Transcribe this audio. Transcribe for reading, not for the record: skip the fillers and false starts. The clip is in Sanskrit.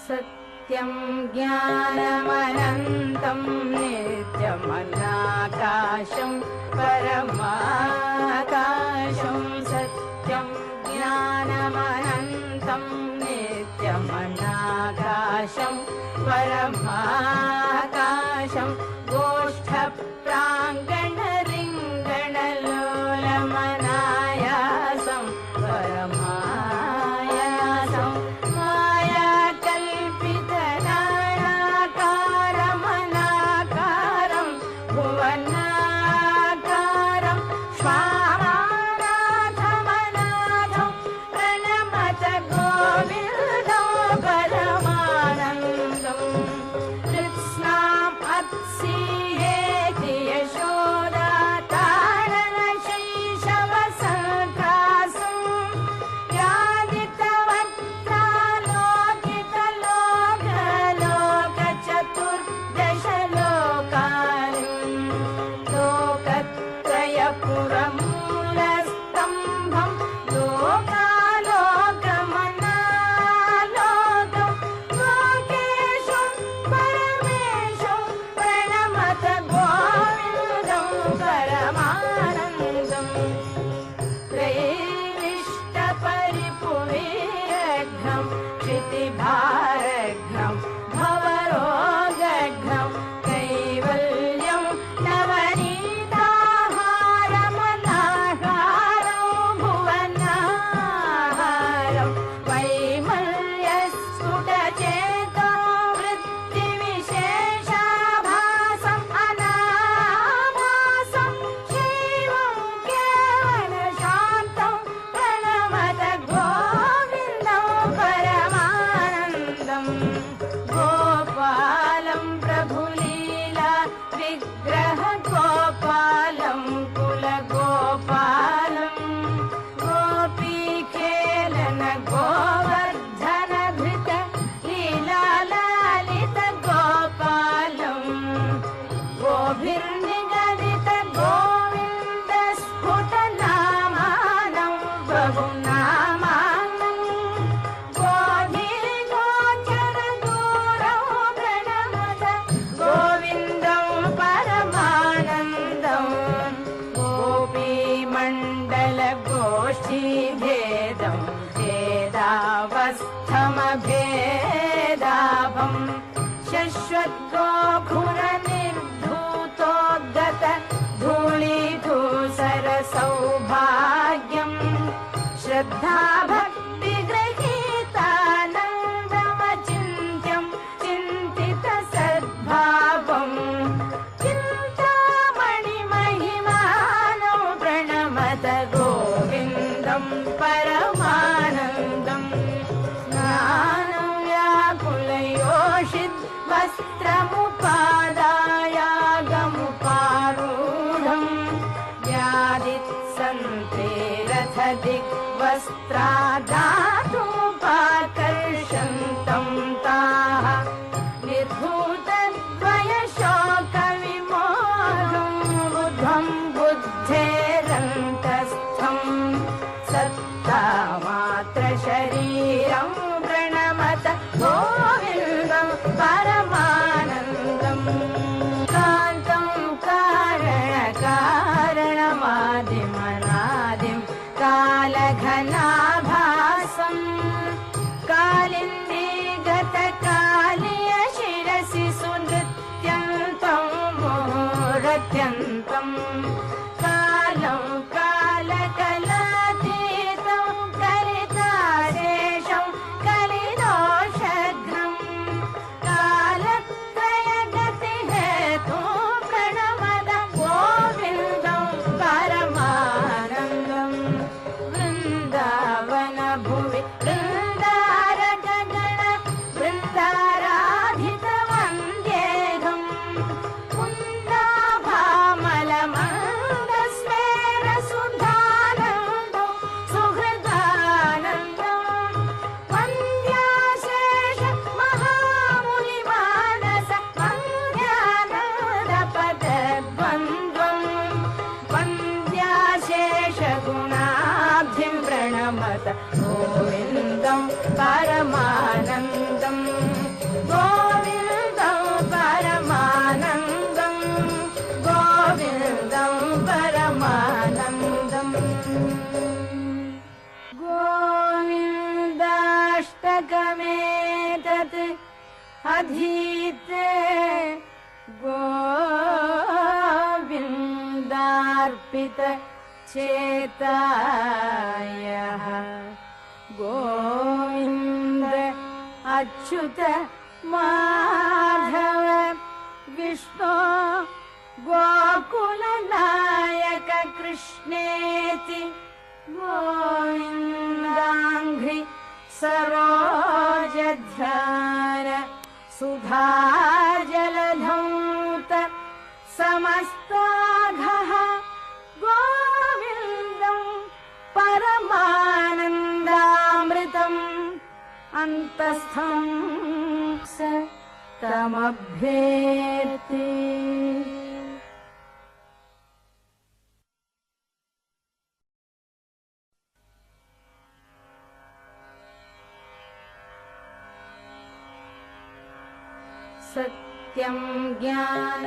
सत्यं ज्ञानमनन्तं नित्यमनाकाशं परमाकाशं सत्यं ज्ञानमनन्तं नित्यमनाकाशं परमाकाशं गोष्ठप्राङ्गणरिङ्गणलोलमनायासं परमायासं मायाकल्पितनानाकारमनाकारं भुवनाकारं स्वामानाथमनाथं प्रणमत गोविन्दं परमानन्दं कृत्स्नाम् अत्सीहेति यशोदातारणशैशवसङ्कासं यादितवक्त्रालोकितलोकचतुर्दशलोकालिं लोकत्रयपुरमूलस्तम्भं लोकालोकमनालोकं लोकेशं परमेशं प्रणमत गोविन्दं परमानन्दं त्रयीविष्टपरिपुवीरघ्नं क्षितिभारघ्नं भवरोगघ्नं कैवल्यं नवनीताहारमनाहारं भुवनाहारं वैमल्यस्फुटचेतो वृत्तिविशेषाभासम् अनाभासं शैवं केवलशान्तं प्रणमत गोविन्दं परमानन्दं गोपालं प्रभुलीला विग्रह गोपालं कुलगोपालं गोपीखेलन गोवर्धनधृत लीलालालित गोपालं गोभिर्निगदित गोविन्दस्फुटनामानं बहुनामानं गोधीगोचरदूरं प्रणमत गोविन्दं परमानन्दं गोपीमण्डलगोष्ठीभेदं भेदावस्थमभेदाभं शश्वद्गोखुरनिर्धूतोद्गत धूళीधूसरसौभाग्यं श्रद्धाभक्तिगृहीतानन्दमचिन्त्यं चिन्तितसद्भावं चिन्तामणिमहिमानं प्रणमत गोविन्दं परमानन्दं स्नानं व्याकुलयोषित् वस्त्रमुपादायागमुपारूढं व्यादित्सन्त्रेरथदिग्वस्त्रादातुमुपाकर्षन्तं ताः निर्धूतद्वयशोकविमोहं बुद्धं बुद्धेरन्तस्थं सत्तामात्रशरीरं प्रणमत गोविन्दं परमानन्दं कान्तं कारणकारणमादिमनादिं कालघनाभासं कालिन्दीगतकालीय शिरसि सुनृत्यन्तं मुहूर्त्यन्तं कालं कालकलातीतं कलितारेशं कलिदोषघ्नं कालत्रयगतिहेतुं प्रणमत गोविन्दं परमानन्दं वृन्दावनभुवि वृन्दारकगण वृन्दाराधितवन्द्येऽहं कुन्दाभामलमन्दस्मेरसुधानन्दं सुहृदानन्दं वन्द्याशेष महामुनिमानस वन्द्यानन्दपदद्वन्द्वं वन्द्याशेषगुणाब्धिं प्रणमत गोविन्दं परमानन्दम् अधीते गोविन्दार्पित चेतायः गोविन्द अच्युत माधव विष्णु गोकुलनायक कृष्णेति गोविन्दाङ्घ्रि सरोजध्यान सुधा जलधौत समस्ताघः गोविन्दं परमानन्दामृतम् अन्तस्थं स तमभ्येति। सत्यं ज्ञान